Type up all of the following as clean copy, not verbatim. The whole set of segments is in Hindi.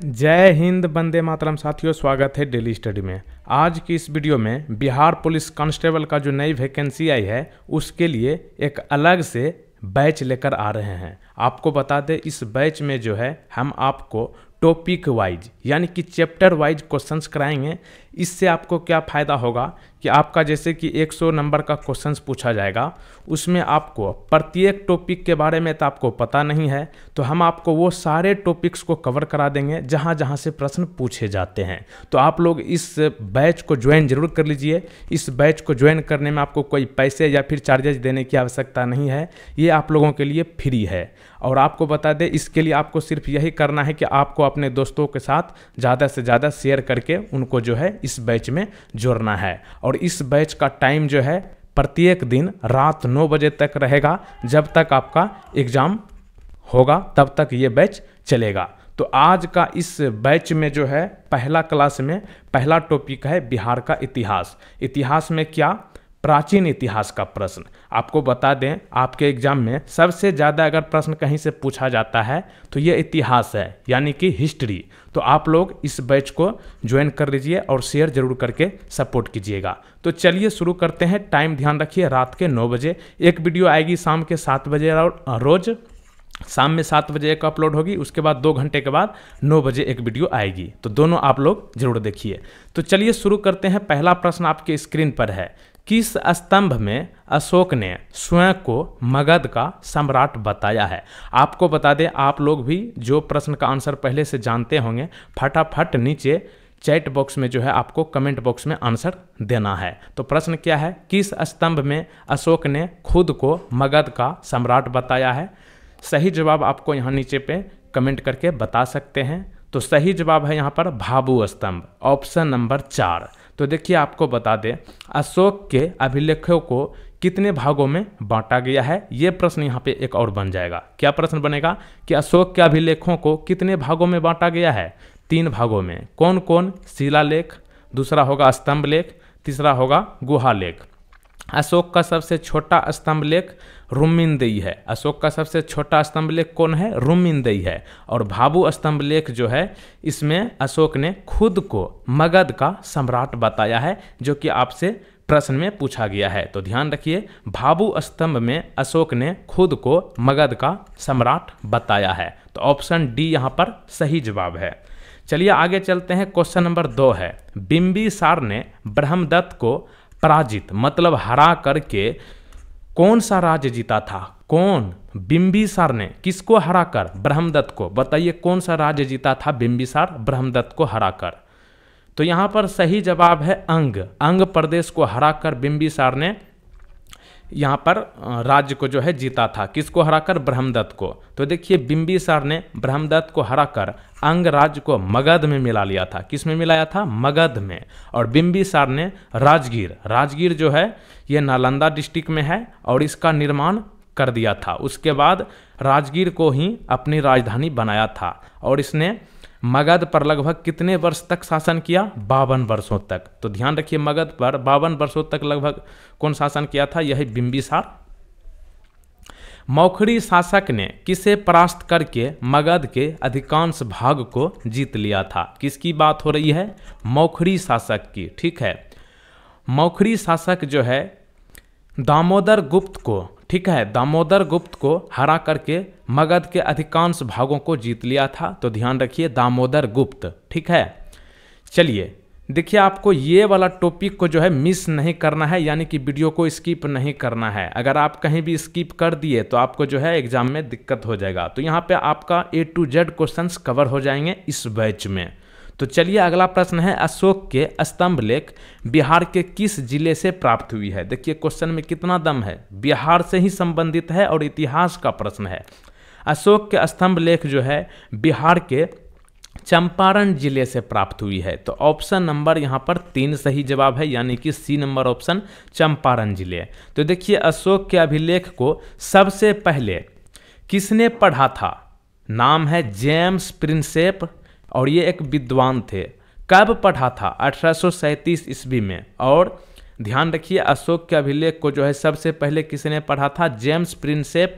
जय हिंद, वंदे मातरम। साथियों, स्वागत है डेली स्टडी में। आज की इस वीडियो में बिहार पुलिस कांस्टेबल का जो नई वैकेंसी आई है उसके लिए एक अलग से बैच लेकर आ रहे हैं। आपको बता दें, इस बैच में जो है हम आपको टॉपिक वाइज यानी कि चैप्टर वाइज क्वेश्चंस कराएंगे। इससे आपको क्या फ़ायदा होगा कि आपका जैसे कि 100 नंबर का क्वेश्चंस पूछा जाएगा, उसमें आपको प्रत्येक टॉपिक के बारे में तो आपको पता नहीं है, तो हम आपको वो सारे टॉपिक्स को कवर करा देंगे जहाँ जहाँ से प्रश्न पूछे जाते हैं। तो आप लोग इस बैच को ज्वाइन जरूर कर लीजिए। इस बैच को ज्वाइन करने में आपको कोई पैसे या फिर चार्जेज देने की आवश्यकता नहीं है, ये आप लोगों के लिए फ्री है। और आपको बता दें, इसके लिए आपको सिर्फ यही करना है कि आपको अपने दोस्तों के साथ ज़्यादा से ज़्यादा शेयर करके उनको जो है इस बैच में जोड़ना है। और इस बैच का टाइम जो है प्रत्येक दिन रात 9 बजे तक रहेगा। जब तक आपका एग्ज़ाम होगा तब तक ये बैच चलेगा। तो आज का इस बैच में जो है पहला क्लास में पहला टॉपिक है बिहार का इतिहास। इतिहास में क्या? प्राचीन इतिहास का प्रश्न। आपको बता दें, आपके एग्जाम में सबसे ज़्यादा अगर प्रश्न कहीं से पूछा जाता है तो ये इतिहास है, यानी कि हिस्ट्री। तो आप लोग इस बैच को ज्वाइन कर लीजिए और शेयर जरूर करके सपोर्ट कीजिएगा। तो चलिए शुरू करते हैं। टाइम ध्यान रखिए, रात के 9 बजे एक वीडियो आएगी, शाम के 7 बजे रोज़ शाम में 7 बजे एक अपलोड होगी, उसके बाद 2 घंटे के बाद 9 बजे एक वीडियो आएगी। तो दोनों आप लोग जरूर देखिए। तो चलिए शुरू करते हैं। पहला प्रश्न आपके स्क्रीन पर है, किस स्तंभ में अशोक ने स्वयं को मगध का सम्राट बताया है? आपको बता दें, आप लोग भी जो प्रश्न का आंसर पहले से जानते होंगे, फटाफट नीचे चैट बॉक्स में जो है आपको कमेंट बॉक्स में आंसर देना है। तो प्रश्न क्या है? किस स्तंभ में अशोक ने खुद को मगध का सम्राट बताया है? सही जवाब आपको यहाँ नीचे पे कमेंट करके बता सकते हैं। तो सही जवाब है यहाँ पर भाभू स्तंभ, ऑप्शन नंबर 4। तो देखिए, आपको बता दें, अशोक के अभिलेखों को कितने भागों में बांटा गया है? ये प्रश्न यहाँ पे एक और बन जाएगा। क्या प्रश्न बनेगा कि अशोक के अभिलेखों को कितने भागों में बांटा गया है? 3 भागों में। कौन कौन? शिलालेख, दूसरा होगा स्तंभ लेख, तीसरा होगा गुहा लेख। अशोक का सबसे छोटा स्तंभ लेख रुमिनदेई है। अशोक का सबसे छोटा स्तंभ लेख कौन है? रुमिनदेई है। और भाभू स्तंभ लेख जो है, इसमें अशोक ने खुद को मगध का सम्राट बताया है, जो कि आपसे प्रश्न में पूछा गया है। तो ध्यान रखिए, भाभू स्तंभ में अशोक ने खुद को मगध का सम्राट बताया है। तो ऑप्शन डी यहाँ पर सही जवाब है। चलिए आगे चलते हैं। क्वेश्चन नंबर 2 है, बिंबिसार ने ब्रह्मदत्त को पराजित मतलब हरा करके कौन सा राज्य जीता था? कौन? बिंबिसार ने किसको हराकर? ब्रह्मदत्त को। बताइए कौन सा राज्य जीता था बिंबिसार ब्रह्मदत्त को हराकर? तो यहाँ पर सही जवाब है अंग प्रदेश को हराकर बिंबिसार ने यहाँ पर राज्य को जो है जीता था। किसको हराकर? ब्रह्मदत्त को। तो देखिए, बिंबिसार ने ब्रह्मदत्त को हराकर अंग राज्य को मगध में मिला लिया था। किस में मिलाया था? मगध में। और बिंबिसार ने राजगीर जो है ये नालंदा डिस्ट्रिक्ट में है और इसका निर्माण कर दिया था। उसके बाद राजगीर को ही अपनी राजधानी बनाया था। और इसने मगध पर लगभग कितने वर्ष तक शासन किया? 52 वर्षों तक। तो ध्यान रखिए, मगध पर 52 वर्षों तक लगभग कौन शासन किया था? यही बिंबिसार। मौखरी शासक ने किसे परास्त करके मगध के अधिकांश भाग को जीत लिया था? किसकी बात हो रही है? मौखरी शासक की। ठीक है, मौखरी शासक जो है दामोदर गुप्त को, ठीक है, दामोदर गुप्त को हरा करके मगध के अधिकांश भागों को जीत लिया था। तो ध्यान रखिए, दामोदर गुप्त। ठीक है, चलिए देखिए, आपको ये वाला टॉपिक को जो है मिस नहीं करना है, यानी कि वीडियो को स्किप नहीं करना है। अगर आप कहीं भी स्किप कर दिए तो आपको जो है एग्जाम में दिक्कत हो जाएगा। तो यहाँ पे आपका A to Z questions cover हो जाएंगे इस बैच में। तो चलिए अगला प्रश्न है, अशोक के स्तंभ लेख बिहार के किस जिले से प्राप्त हुई है? देखिए क्वेश्चन में कितना दम है, बिहार से ही संबंधित है और इतिहास का प्रश्न है। अशोक के स्तंभ लेख जो है बिहार के चंपारण जिले से प्राप्त हुई है। तो ऑप्शन नंबर यहाँ पर 3 सही जवाब है, यानी कि सी नंबर ऑप्शन, चंपारण जिले। तो देखिए, अशोक के अभिलेख को सबसे पहले किसने पढ़ा था? नाम है जेम्स प्रिंसेप और ये एक विद्वान थे। कब पढ़ा था? 1837 ईस्वी में। और ध्यान रखिए, अशोक के अभिलेख को जो है सबसे पहले किसने पढ़ा था? जेम्स प्रिंसेप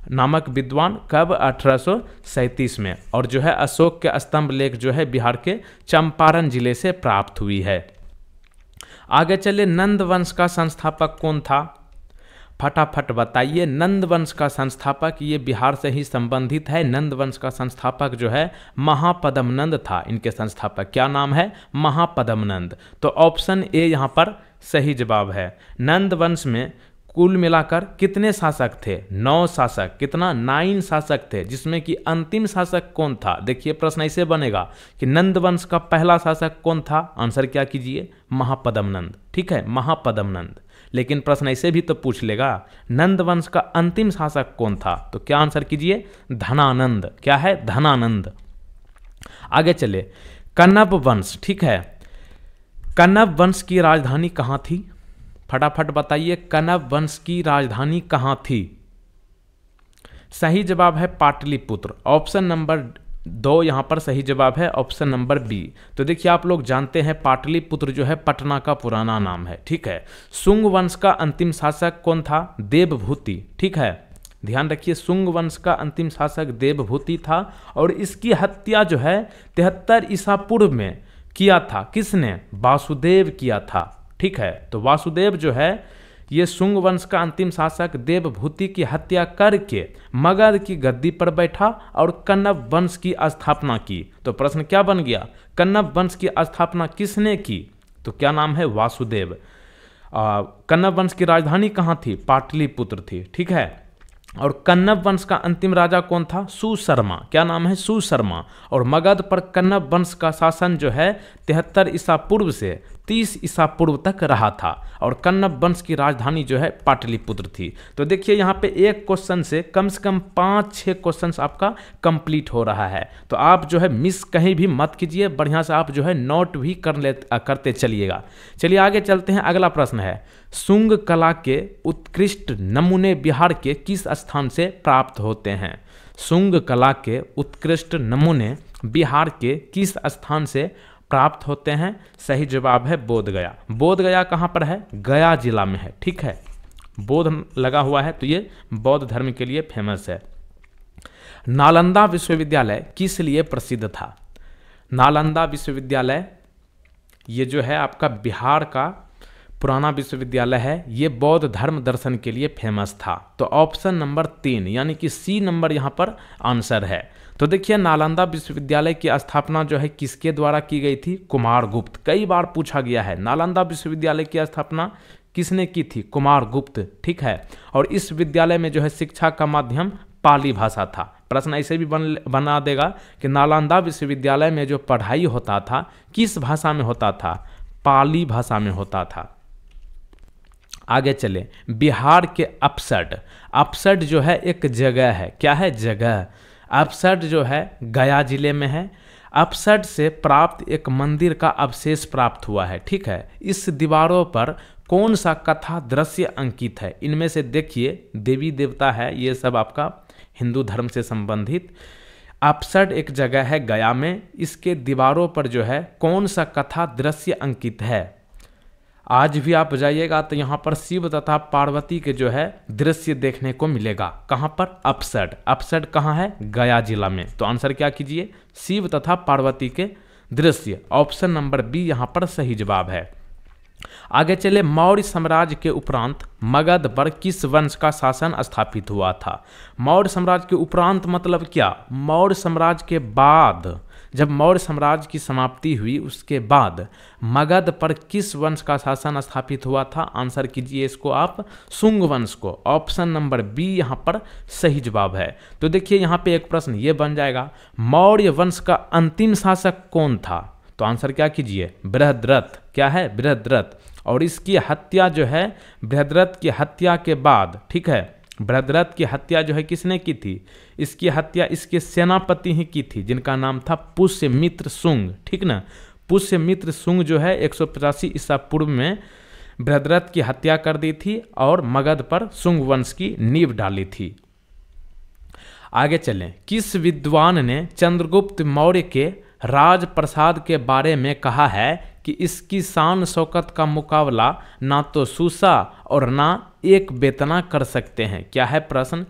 नामक विद्वान कब? 1837 में। और जो है अशोक के स्तंभ लेख जो है बिहार के चंपारण जिले से प्राप्त हुई है। आगे चले, नंद वंश का संस्थापक कौन था? फटाफट बताइए। नंद वंश का संस्थापक, ये बिहार से ही संबंधित है। नंद वंश का संस्थापक जो है महापद्मनंद था। इनके संस्थापक क्या नाम है? महापद्मनंद। तो ऑप्शन ए यहाँ पर सही जवाब है। नंद वंश में कुल मिलाकर कितने शासक थे? 9 शासक। कितना? 9 शासक थे, जिसमें कि अंतिम शासक कौन था? देखिए प्रश्न ऐसे बनेगा कि नंद वंश का पहला शासक कौन था? आंसर क्या कीजिए? महापद्मनंद। ठीक है, महापद्मनंद। लेकिन प्रश्न ऐसे भी तो पूछ लेगा, नंद वंश का अंतिम शासक कौन था? तो क्या आंसर कीजिए? धनानंद। क्या है? धनानंद। आगे चले, कण्व वंश। ठीक है, कण्व वंश की राजधानी कहाँ थी? फटाफट बताइए, कण्व वंश की राजधानी कहाँ थी? सही जवाब है पाटलिपुत्र। ऑप्शन नंबर 2 यहाँ पर सही जवाब है, ऑप्शन नंबर बी। तो देखिए आप लोग जानते हैं पाटलिपुत्र जो है पटना का पुराना नाम है। ठीक है, शुंग वंश का अंतिम शासक कौन था? देवभूति। ठीक है, ध्यान रखिए, शुंग वंश का अंतिम शासक देवभूति था और इसकी हत्या जो है 73 ईसा पूर्व में किया था। किसने? वासुदेव किया था। ठीक है, तो वासुदेव जो है ये शुंग वंश का अंतिम शासक देवभूति की हत्या करके मगध की गद्दी पर बैठा और कण्व वंश की स्थापना की। तो प्रश्न क्या बन गया? कण्व वंश की स्थापना किसने की? तो क्या नाम है? वासुदेव। कण्व वंश की राजधानी कहाँ थी? पाटलिपुत्र थी। ठीक है, और कण्व वंश का अंतिम राजा कौन था? सुशर्मा। क्या नाम है? सुशर्मा। और मगध पर कण्व वंश का शासन जो है 73 ईसा पूर्व से 30 ईसा पूर्व तक रहा था और कण्व वंश की राजधानी जो है पाटलिपुत्र थी। तो देखिए यहाँ पे एक क्वेश्चन से कम 5-6 क्वेश्चंस आपका कंप्लीट हो रहा है। तो आप जो है मिस कहीं भी मत कीजिए, बढ़िया से आप जो है नोट भी करते चलिएगा। चलिए आगे चलते हैं। अगला प्रश्न है, शुंग कला के उत्कृष्ट नमूने बिहार के किस स्थान से प्राप्त होते हैं? शुंग कला के उत्कृष्ट नमूने बिहार के किस स्थान से प्राप्त होते हैं? सही जवाब है बोधगया। बोधगया कहाँ पर है? गया जिला में है। ठीक है, बोध लगा हुआ है तो ये बौद्ध धर्म के लिए फेमस है। नालंदा विश्वविद्यालय किस लिए प्रसिद्ध था? नालंदा विश्वविद्यालय ये जो है आपका बिहार का पुराना विश्वविद्यालय है, ये बौद्ध धर्म दर्शन के लिए फेमस था। तो ऑप्शन नंबर 3 यानी कि सी नंबर यहाँ पर आंसर है। तो देखिए नालंदा विश्वविद्यालय की स्थापना जो है किसके द्वारा की गई थी? कुमारगुप्त। कई बार पूछा गया है, नालंदा विश्वविद्यालय की स्थापना किसने की थी? कुमारगुप्त। ठीक है, और इस विद्यालय में जो है शिक्षा का माध्यम पाली भाषा था। प्रश्न ऐसे भी बना देगा कि नालंदा विश्वविद्यालय में जो पढ़ाई होता था किस भाषा में होता था? पाली भाषा में होता था। आगे चले, बिहार के अपसट। अपसट जो है एक जगह है। क्या है? जगह। अपसट जो है गया जिले में है। अपसट से प्राप्त एक मंदिर का अवशेष प्राप्त हुआ है। ठीक है, इस दीवारों पर कौन सा कथा दृश्य अंकित है? इनमें से देखिए देवी देवता है, ये सब आपका हिंदू धर्म से संबंधित। अपसट एक जगह है गया में, इसके दीवारों पर जो है कौन सा कथा दृश्य अंकित है? आज भी आप जाइएगा तो यहाँ पर शिव तथा पार्वती के जो है दृश्य देखने को मिलेगा। कहाँ पर? अपसट। अपसट कहाँ है? गया जिला में। तो आंसर क्या कीजिए? शिव तथा पार्वती के दृश्य। ऑप्शन नंबर बी यहाँ पर सही जवाब है। आगे चले, मौर्य साम्राज्य के उपरांत मगध पर किस वंश का शासन स्थापित हुआ था? मौर्य साम्राज्य के उपरांत मतलब क्या? मौर्य साम्राज्य के बाद, जब मौर्य साम्राज्य की समाप्ति हुई उसके बाद मगध पर किस वंश का शासन स्थापित हुआ था? आंसर कीजिए इसको आप, शुंग वंश को। ऑप्शन नंबर बी यहाँ पर सही जवाब है। तो देखिए यहाँ पे एक प्रश्न ये बन जाएगा, मौर्य वंश का अंतिम शासक कौन था? तो आंसर क्या कीजिए? बृहद्रथ। क्या है? बृहद्रथ। और इसकी हत्या जो है बृहद्रथ की हत्या के बाद, ठीक है, बृहद्रथ की हत्या जो है किसने की थी? इसकी हत्या इसके सेनापति ही की थी, जिनका नाम था पुष्यमित्र शुंग। ठीक ना, पुष्यमित्र शुंग जो है 185 ईसा पूर्व में बृहद्रथ की हत्या कर दी थी और मगध पर शुंग वंश की नींव डाली थी। आगे चलें, किस विद्वान ने चंद्रगुप्त मौर्य के राजप्रसाद के बारे में कहा है कि इसकी शान शौकत का मुकाबला ना तो सूसा और ना एक बेतना कर सकते हैं? क्या है प्रश्न?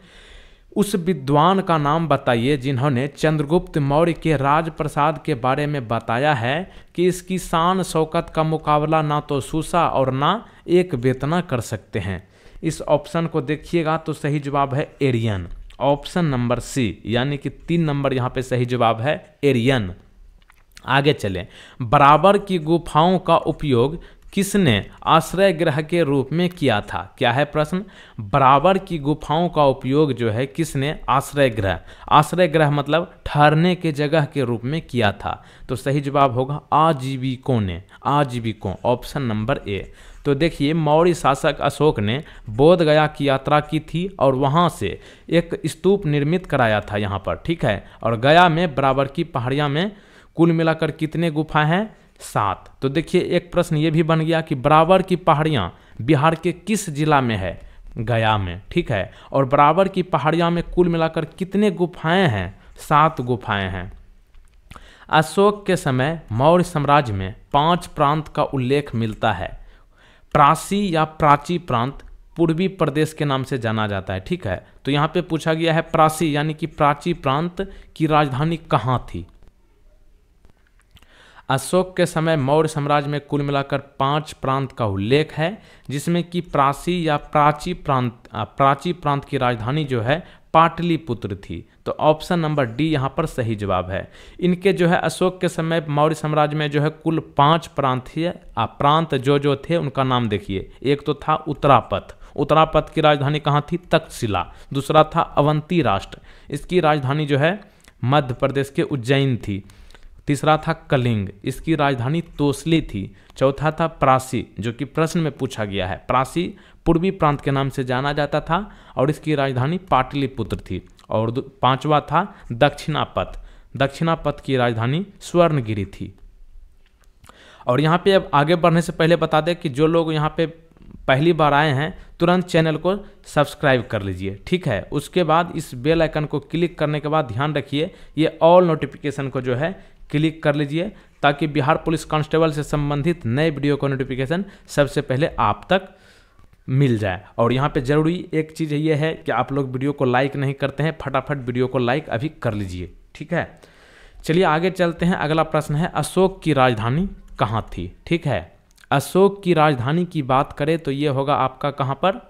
उस विद्वान का नाम बताइए जिन्होंने चंद्रगुप्त मौर्य के राजप्रसाद के बारे में बताया है कि इसकी शान शौकत का मुकाबला ना तो सूसा और ना एक बेतना कर सकते हैं। इस ऑप्शन को देखिएगा तो सही जवाब है एरियन, ऑप्शन नंबर सी, यानी कि 3 नंबर यहाँ पे सही जवाब है एरियन। आगे चलें। बराबर की गुफाओं का उपयोग किसने आश्रय गृह के रूप में किया था? क्या है प्रश्न? बराबर की गुफाओं का उपयोग जो है किसने आश्रय गृह मतलब ठहरने के जगह के रूप में किया था? तो सही जवाब होगा आजीविकों ने, आजीविकों, ऑप्शन नंबर ए। तो देखिए मौर्य शासक अशोक ने बोध गया की यात्रा की थी और वहाँ से एक स्तूप निर्मित कराया था यहाँ पर, ठीक है। और गया में बराबर की पहाड़ियाँ में कुल मिलाकर कितने गुफा हैं? 7। तो देखिए एक प्रश्न ये भी बन गया कि बराबर की पहाड़ियाँ बिहार के किस जिला में है? गया में, ठीक है। और बराबर की पहाड़ियाँ में कुल मिलाकर कितने गुफाएं हैं? 7 गुफाएं हैं। अशोक के समय मौर्य साम्राज्य में 5 प्रांत का उल्लेख मिलता है। प्राची या प्राची प्रांत पूर्वी प्रदेश के नाम से जाना जाता है, ठीक है। तो यहाँ पे पूछा गया है प्राची यानी कि प्राची प्रांत की राजधानी कहाँ थी? अशोक के समय मौर्य साम्राज्य में कुल मिलाकर 5 प्रांत का उल्लेख है, जिसमें कि प्राची या प्राची प्रांत की राजधानी जो है पाटलिपुत्र थी। तो ऑप्शन नंबर डी यहाँ पर सही जवाब है। इनके जो है अशोक के समय मौर्य साम्राज्य में जो है कुल 5 प्रांत थे। प्रांत जो थे उनका नाम देखिए। एक तो था उत्तरापथ, उत्तरापथ की राजधानी कहाँ थी? तक्षशिला। दूसरा था अवंती राष्ट्र, इसकी राजधानी जो है मध्य प्रदेश के उज्जैन थी। तीसरा था कलिंग, इसकी राजधानी तोसली थी। चौथा था प्राची, जो कि प्रश्न में पूछा गया है। प्राची पूर्वी प्रांत के नाम से जाना जाता था और इसकी राजधानी पाटलिपुत्र थी। और 5वां था दक्षिणापथ, दक्षिणापथ की राजधानी स्वर्णगिरी थी। और यहाँ पे अब आगे बढ़ने से पहले बता दें कि जो लोग यहाँ पे पहली बार आए हैं तुरंत चैनल को सब्सक्राइब कर लीजिए, ठीक है। उसके बाद इस बेल आइकन को क्लिक करने के बाद ध्यान रखिए ये ऑल नोटिफिकेशन को जो है क्लिक कर लीजिए, ताकि बिहार पुलिस कांस्टेबल से संबंधित नए वीडियो का नोटिफिकेशन सबसे पहले आप तक मिल जाए। और यहाँ पे जरूरी एक चीज़ ये है कि आप लोग वीडियो को लाइक नहीं करते हैं, फटाफट वीडियो को लाइक अभी कर लीजिए, ठीक है। चलिए आगे चलते हैं। अगला प्रश्न है अशोक की राजधानी कहाँ थी? ठीक है, अशोक की राजधानी की बात करें तो ये होगा आपका कहाँ पर?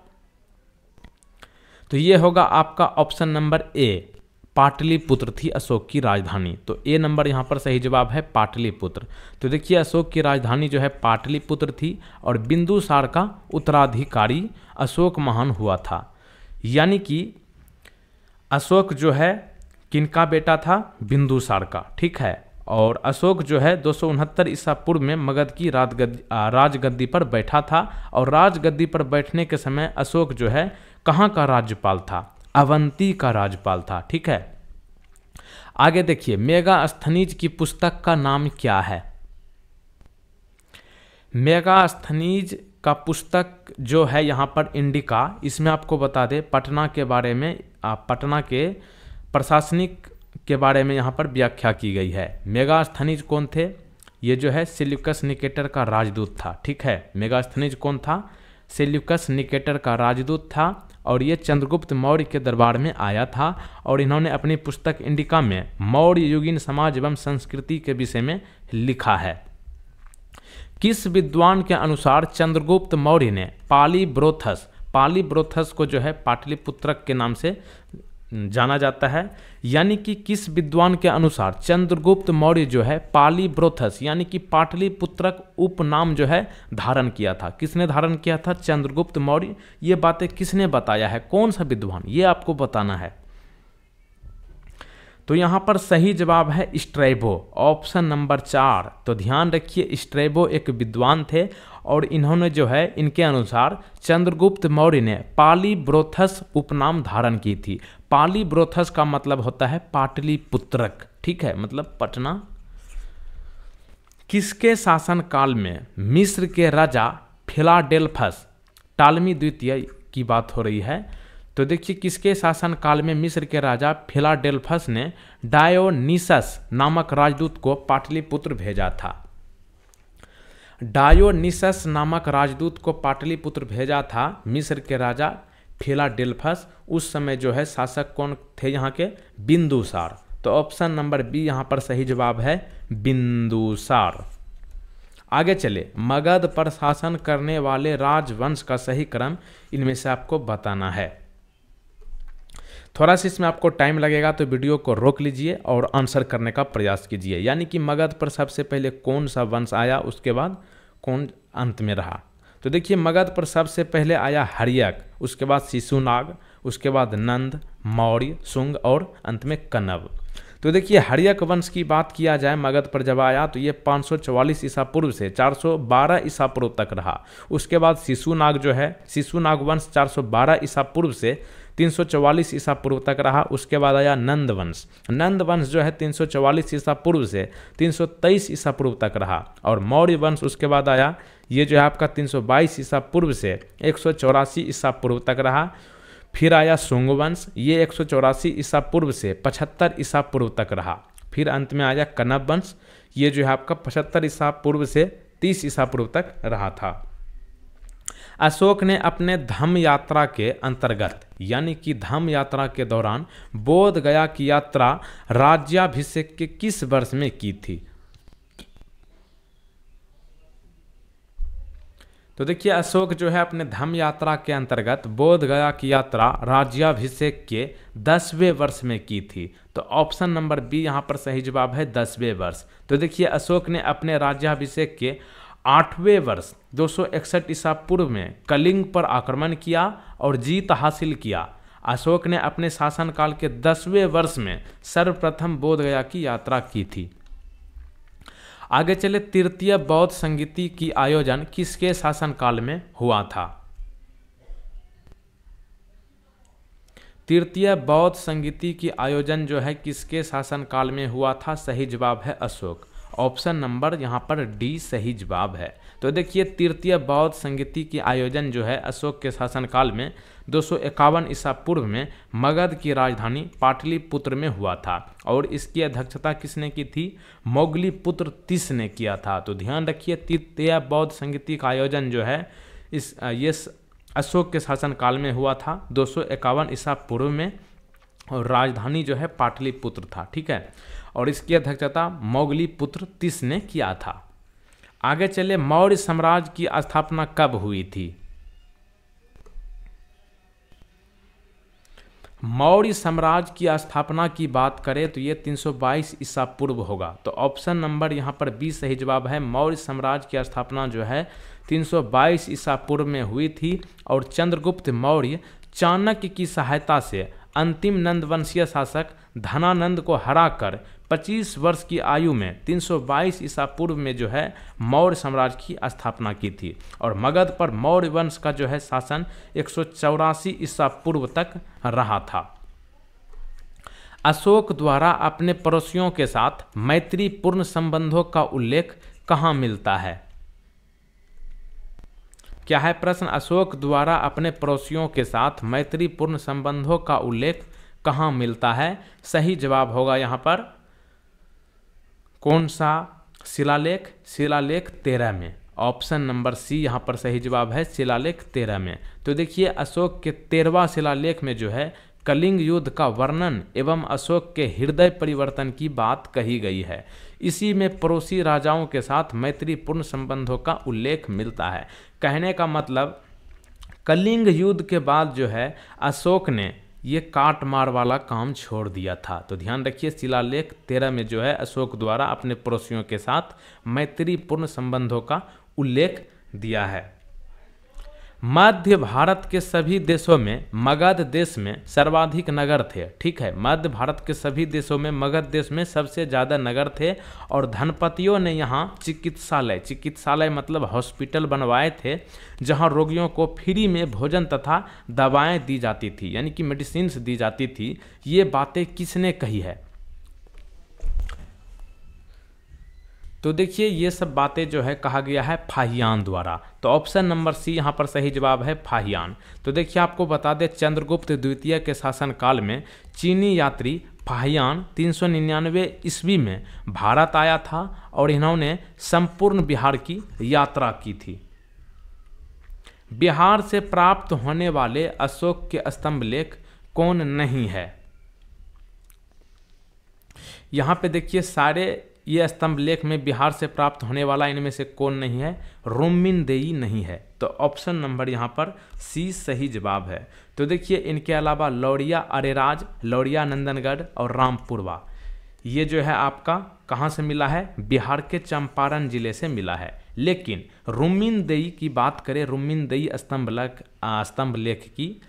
तो ये होगा आपका ऑप्शन नंबर ए, पाटलिपुत्र थी अशोक की राजधानी। तो ए नंबर यहाँ पर सही जवाब है पाटलिपुत्र। तो देखिए अशोक की राजधानी जो है पाटलिपुत्र थी और बिंदुसार का उत्तराधिकारी अशोक महान हुआ था। यानी कि अशोक जो है किनका बेटा था? बिंदुसार का, ठीक है। और अशोक जो है 269 ईसा पूर्व में मगध की राजगद्दी पर बैठा था। और राजगद्दी पर बैठने के समय अशोक जो है कहाँ का राज्यपाल था? अवंती का राज्यपाल था, ठीक है। आगे देखिए मेगास्थनीज की पुस्तक का नाम क्या है? मेगास्थनीज का पुस्तक जो है यहाँ पर इंडिका, इसमें आपको बता दें पटना के बारे में, पटना के प्रशासनिक के बारे में यहाँ पर व्याख्या की गई है। मेगास्थनीज कौन थे? ये जो है सेल्यूकस निकेटर का राजदूत था, ठीक है। मेगास्थनीज कौन था? सेल्यूकस निकेटर का राजदूत था और ये चंद्रगुप्त मौर्य के दरबार में आया था और इन्होंने अपनी पुस्तक इंडिका में मौर्य युगीन समाज एवं संस्कृति के विषय में लिखा है। किस विद्वान के अनुसार चंद्रगुप्त मौर्य ने पालीब्रोथस को जो है पाटलिपुत्रक के नाम से जाना जाता है? यानी कि किस विद्वान के अनुसार चंद्रगुप्त मौर्य जो है पालीब्रोथस यानी कि पाटलिपुत्रक उपनाम जो है धारण किया था? किसने धारण किया था? चंद्रगुप्त मौर्य। ये बातें किसने बताया है? कौन सा विद्वान? ये आपको बताना है। तो यहाँ पर सही जवाब है स्ट्रैबो, ऑप्शन नंबर 4। तो ध्यान रखिए स्ट्रैबो एक विद्वान थे और इन्होंने जो है इनके अनुसार चंद्रगुप्त मौर्य ने पालीब्रोथस उपनाम धारण की थी। पालीब्रोथस का मतलब होता है पाटलिपुत्रक, ठीक है, मतलब पटना। किसके शासनकाल में मिस्र के राजा फिलाडेल्फस, टालमी द्वितीय की बात हो रही है, तो देखिए किसके शासनकाल में मिस्र के राजा फिलाडेल्फस ने डायोनिसस नामक राजदूत को पाटलिपुत्र भेजा था? डायोनिसस नामक राजदूत को पाटलिपुत्र भेजा था मिस्र के राजा फिलाडेल्फस। उस समय जो है शासक कौन थे यहाँ के? बिंदुसार। तो ऑप्शन नंबर बी यहाँ पर सही जवाब है, बिंदुसार। आगे चले, मगध पर शासन करने वाले राजवंश का सही क्रम इनमें से आपको बताना है। थोड़ा सा इसमें आपको टाइम लगेगा तो वीडियो को रोक लीजिए और आंसर करने का प्रयास कीजिए, यानी कि मगध पर सबसे पहले कौन सा वंश आया, उसके बाद कौन अंत में रहा। तो देखिए, मगध पर सबसे पहले आया हर्यक, उसके बाद शिशुनाग, उसके बाद नंद, मौर्य, शुंग और अंत में कण्व। तो देखिए, हर्यक वंश की बात किया जाए, मगध पर जब आया तो ये 544 ईसा पूर्व से 412 ईसा पूर्व तक रहा। उसके बाद शिशुनाग जो है, शिशुनाग वंश 412 ईसा पूर्व से 344 ईसा पूर्व तक रहा। उसके बाद आया नंद वंश। नंद वंश जो है 344 ईसा पूर्व से 323 ईसा पूर्व तक रहा। और मौर्य वंश उसके बाद आया, ये जो है आपका 322 ईसा पूर्व से 184 ईसा पूर्व तक रहा। फिर आया शुंग वंश, ये 184 ईसा पूर्व से 75 ईसा पूर्व तक रहा। फिर अंत में आया कण्व वंश, ये जो है आपका 75 ईसा पूर्व से 30 ईसा पूर्व तक रहा था। अशोक ने अपने धम्म यात्रा के अंतर्गत, यानी कि धम्म यात्रा के दौरान बोध गया की यात्रा राज्याभिषेक के किस वर्ष में की थी? तो देखिए, अशोक जो है अपने धम्म यात्रा के अंतर्गत बोध गया की यात्रा राज्याभिषेक के 10वें वर्ष में की थी। तो ऑप्शन नंबर बी यहाँ पर सही जवाब है, 10वें वर्ष। तो देखिए, अशोक ने अपने राज्याभिषेक के 8वें वर्ष 261 ईसा पूर्व में कलिंग पर आक्रमण किया और जीत हासिल किया। अशोक ने अपने शासनकाल के 10वें वर्ष में सर्वप्रथम बोध गया की यात्रा की थी। आगे चले, तृतीय बौद्ध संगीति की आयोजन किसके शासनकाल में हुआ था? तृतीय बौद्ध संगीति की आयोजन जो है किसके शासनकाल में हुआ था? सही जवाब है अशोक। ऑप्शन नंबर यहाँ पर डी सही जवाब है। तो देखिए, तृतीय बौद्ध संगीति की आयोजन जो है अशोक के शासनकाल में 251 ईसा पूर्व में मगध की राजधानी पाटलिपुत्र में हुआ था। और इसकी अध्यक्षता किसने की थी? मोगलीपुत्र तिस ने किया था। तो ध्यान रखिए, तृतीय बौद्ध संगीति का आयोजन जो है ये अशोक के शासनकाल में हुआ था 251 ईसा पूर्व में, और राजधानी जो है पाटलिपुत्र था। ठीक है, और इसकी अध्यक्षता मोगलीपुत्र तिस ने किया था। आगे चले, मौर्य साम्राज्य की स्थापना कब हुई थी? मौर्य साम्राज्य की स्थापना की बात करें तो ये 322 ईसा पूर्व होगा। तो ऑप्शन नंबर यहाँ पर बी सही जवाब है। मौर्य साम्राज्य की स्थापना जो है 322 ईसा पूर्व में हुई थी। और चंद्रगुप्त मौर्य चाणक्य की सहायता से अंतिम नंदवंशीय शासक धनानंद को हराकर 25 वर्ष की आयु में 322 ईसा पूर्व में जो है मौर्य साम्राज्य की स्थापना की थी। और मगध पर मौर्य वंश का जो है शासन 184 ईसा पूर्व तक रहा था। अशोक द्वारा अपने पड़ोसियों के साथ मैत्रीपूर्ण संबंधों का उल्लेख कहाँ मिलता है? क्या है प्रश्न? अशोक द्वारा अपने पड़ोसियों के साथ मैत्रीपूर्ण संबंधों का उल्लेख कहाँ मिलता है? सही जवाब होगा यहाँ पर कौन सा शिलालेख? शिलालेख 13 में। ऑप्शन नंबर सी यहाँ पर सही जवाब है, शिलालेख 13 में। तो देखिए, अशोक के 13वां शिलालेख में जो है कलिंग युद्ध का वर्णन एवं अशोक के हृदय परिवर्तन की बात कही गई है। इसी में पड़ोसी राजाओं के साथ मैत्रीपूर्ण संबंधों का उल्लेख मिलता है। कहने का मतलब, कलिंग युद्ध के बाद जो है अशोक ने ये काट मार वाला काम छोड़ दिया था। तो ध्यान रखिए, शिलालेख 13 में जो है अशोक द्वारा अपने पड़ोसियों के साथ मैत्रीपूर्ण संबंधों का उल्लेख दिया है। मध्य भारत के सभी देशों में मगध देश में सर्वाधिक नगर थे। ठीक है, मध्य भारत के सभी देशों में मगध देश में सबसे ज़्यादा नगर थे। और धनपतियों ने यहाँ चिकित्सालय मतलब हॉस्पिटल बनवाए थे, जहाँ रोगियों को फ्री में भोजन तथा दवाएं दी जाती थी, यानी कि मेडिसिन्स दी जाती थी। ये बातें किसने कही है? तो देखिए, ये सब बातें जो है कहा गया है फाहियान द्वारा। तो ऑप्शन नंबर सी यहाँ पर सही जवाब है, फाहियान। तो देखिए, आपको बता दें, चंद्रगुप्त द्वितीय के शासनकाल में चीनी यात्री फाहियान 399 ईस्वी में भारत आया था और इन्होंने संपूर्ण बिहार की यात्रा की थी। बिहार से प्राप्त होने वाले अशोक के स्तंभ लेख कौन नहीं है? यहाँ पे देखिए सारे ये स्तंभ लेख में बिहार से प्राप्त होने वाला इनमें से कौन नहीं है? रोमिनदेई नहीं है। तो ऑप्शन नंबर यहाँ पर सी सही जवाब है। तो देखिए इनके अलावा लौरिया अरेराज, लौरिया नंदनगढ़ और रामपुरवा, ये जो है आपका कहाँ से मिला है? बिहार के चंपारण जिले से मिला है। लेकिन रोमिनदेई की बात करें, रोमिनदेई स्तंभ लेख की,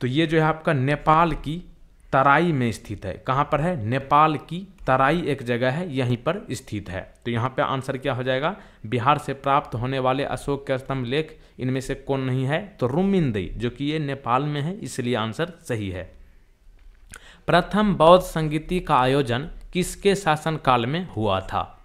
तो ये जो है आपका नेपाल की तराई में स्थित है। कहाँ पर है? नेपाल की तराई एक जगह है, यहीं पर स्थित है। तो यहाँ पे आंसर क्या हो जाएगा? बिहार से प्राप्त होने वाले अशोक के स्तंभ लेख इनमें से कौन नहीं है? तो रोमिनदेई, जो कि ये नेपाल में है, इसलिए आंसर सही है। प्रथम बौद्ध संगीति का आयोजन किसके शासनकाल में हुआ था?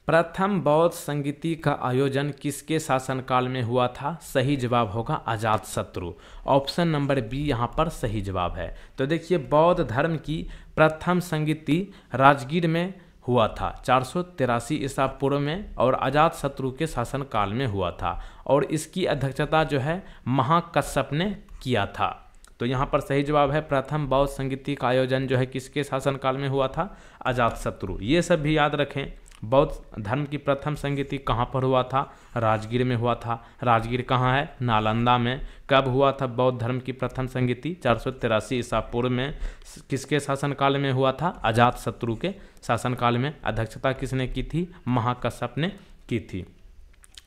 प्रथम बौद्ध संगीति का आयोजन किसके शासनकाल में हुआ था? सही जवाब होगा अजातशत्रु। ऑप्शन नंबर बी यहाँ पर सही जवाब है। तो देखिए बौद्ध धर्म की प्रथम संगीति राजगीर में हुआ था 483 ईसा पूर्व में, और अजातशत्रु के शासनकाल में हुआ था, और इसकी अध्यक्षता जो है महाकश्यप ने किया था। तो यहाँ पर सही जवाब है प्रथम बौद्ध संगीति का आयोजन जो है किसके शासनकाल में हुआ था? अजातशत्रु। ये सब भी याद रखें। बौद्ध धर्म की प्रथम संगीति कहाँ पर हुआ था? राजगीर में हुआ था। राजगीर कहाँ है? नालंदा में। कब हुआ था बौद्ध धर्म की प्रथम संगीति? 483 ईसा पूर्व में। किसके शासनकाल में हुआ था? अजातशत्रु के शासनकाल में। अध्यक्षता किसने की थी? महाकश्यप ने की थी।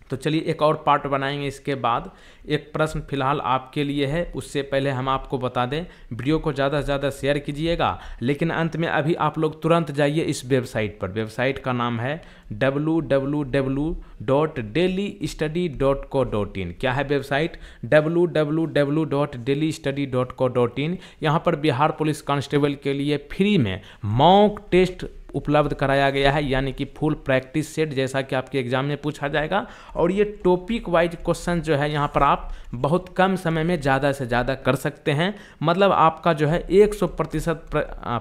तो चलिए एक और पार्ट बनाएंगे इसके बाद। एक प्रश्न फिलहाल आपके लिए है, उससे पहले हम आपको बता दें वीडियो को ज़्यादा से ज़्यादा शेयर कीजिएगा, लेकिन अंत में अभी आप लोग तुरंत जाइए इस वेबसाइट पर। वेबसाइट का नाम है www.delhistudy.co.in। क्या है वेबसाइट? www.delhistudy.co.in। यहाँ पर बिहार पुलिस कांस्टेबल के लिए फ्री में मॉक टेस्ट उपलब्ध कराया गया है, यानी कि फुल प्रैक्टिस सेट जैसा कि आपके एग्जाम में पूछा जाएगा। और ये टॉपिक वाइज क्वेश्चन जो है यहाँ पर आप बहुत कम समय में ज़्यादा से ज़्यादा कर सकते हैं। मतलब आपका जो है 100%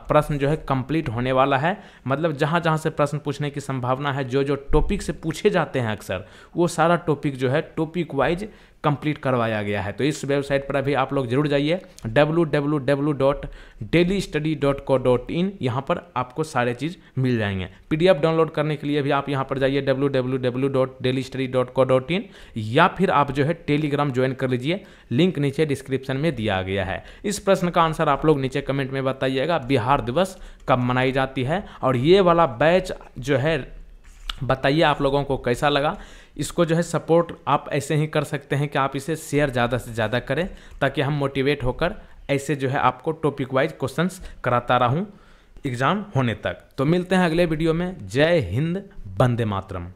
प्रश्न जो है कंप्लीट होने वाला है। मतलब जहाँ जहाँ से प्रश्न पूछने की संभावना है, जो जो टॉपिक से पूछे जाते हैं अक्सर, वो सारा टॉपिक जो है टॉपिक वाइज कंप्लीट करवाया गया है। तो इस वेबसाइट पर अभी आप लोग जरूर जाइए www.delhistudy.co.in। यहाँ पर आपको सारे चीज़ मिल जाएंगे। PDF डाउनलोड करने के लिए भी आप यहाँ पर जाइए www.delhistudy.co.in, या फिर आप जो है टेलीग्राम ज्वाइन कर लीजिए, लिंक नीचे डिस्क्रिप्शन में दिया गया है। इस प्रश्न का आंसर आप लोग नीचे कमेंट में बताइएगा, बिहार दिवस कब मनाई जाती है। और ये वाला बैच जो है बताइए आप लोगों को कैसा लगा। इसको जो है सपोर्ट आप ऐसे ही कर सकते हैं कि आप इसे शेयर ज़्यादा से ज़्यादा करें, ताकि हम मोटिवेट होकर ऐसे जो है आपको टॉपिक वाइज क्वेश्चंस कराता रहूं एग्ज़ाम होने तक। तो मिलते हैं अगले वीडियो में। जय हिंद, वंदे मातरम।